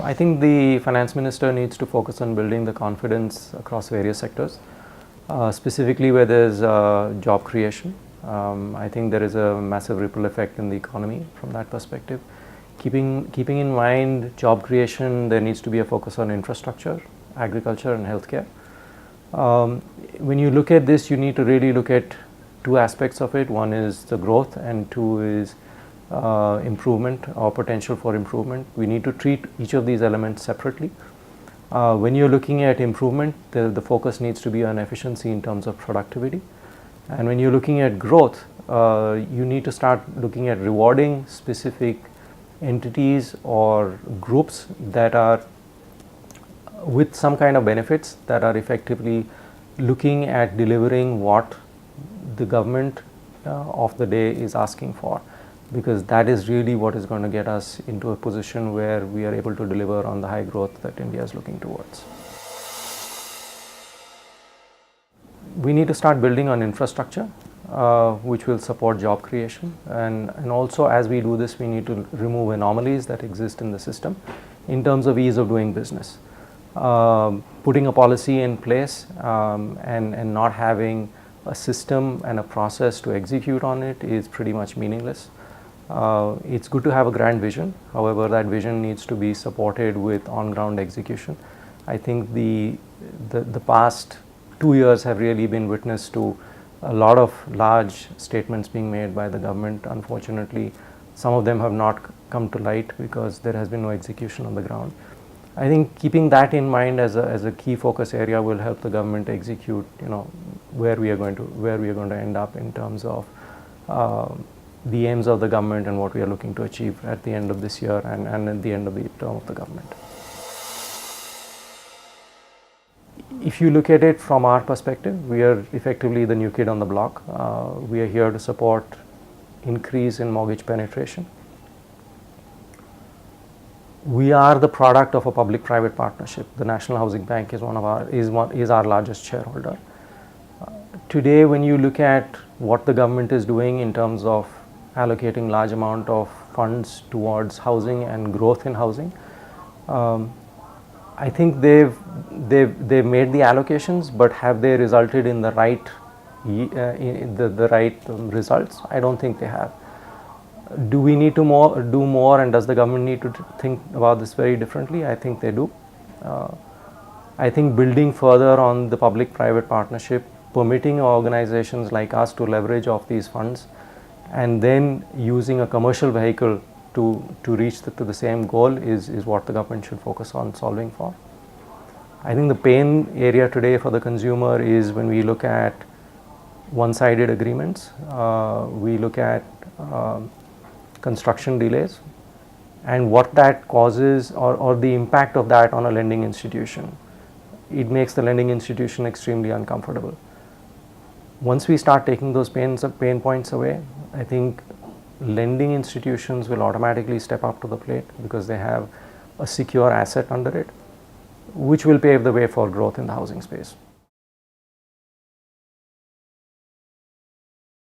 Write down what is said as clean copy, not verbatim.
I think the finance minister needs to focus on building the confidence across various sectors, specifically where there's job creation. I think there is a massive ripple effect in the economy from that perspective. Keeping in mind job creation, there needs to be a focus on infrastructure, agriculture and healthcare. When you look at this, you need to really look at two aspects of it. One is the growth and two is improvement or potential for improvement. We need to treat each of these elements separately. When you're looking at improvement, the focus needs to be on efficiency in terms of productivity. And when you're looking at growth, you need to start looking at rewarding specific entities or groups that are with some kind of benefits that are effectively looking at delivering what the government of the day is asking for, because that is really what is going to get us into a position where we are able to deliver on the high growth that India is looking towards. We need to start building on infrastructure which will support job creation, and also as we do this, we need to remove anomalies that exist in the system in terms of ease of doing business. Putting a policy in place and not having a system and a process to execute on it is pretty much meaningless. It's good to have a grand vision. However, that vision needs to be supported with on-ground execution. I think the past 2 years have really been witness to a lot of large statements being made by the government. Unfortunately, some of them have not come to light because there has been no execution on the ground. I think keeping that in mind as a key focus area will help the government execute, where we are going to end up in terms of the aims of the government and what we are looking to achieve at the end of this year and at the end of the term of the government. If you look at it from our perspective, we are effectively the new kid on the block. We are here to support increase in mortgage penetration. We are the product of a public-private partnership. The National Housing Bank is our largest shareholder. Today, when you look at what the government is doing in terms of allocating large amount of funds towards housing and growth in housing, I think they've made the allocations, but have they resulted in the right results? I don't think they have. Do we need to do more, and does the government need to think about this very differently? I think they do. I think building further on the public-private partnership, permitting organizations like us to leverage off these funds, and then using a commercial vehicle to reach to the same goal is what the government should focus on solving for. I think the pain area today for the consumer is when we look at one-sided agreements, we look at construction delays and what that causes or the impact of that on a lending institution. It makes the lending institution extremely uncomfortable. Once we start taking those pain points away, I think lending institutions will automatically step up to the plate because they have a secure asset under it, which will pave the way for growth in the housing space.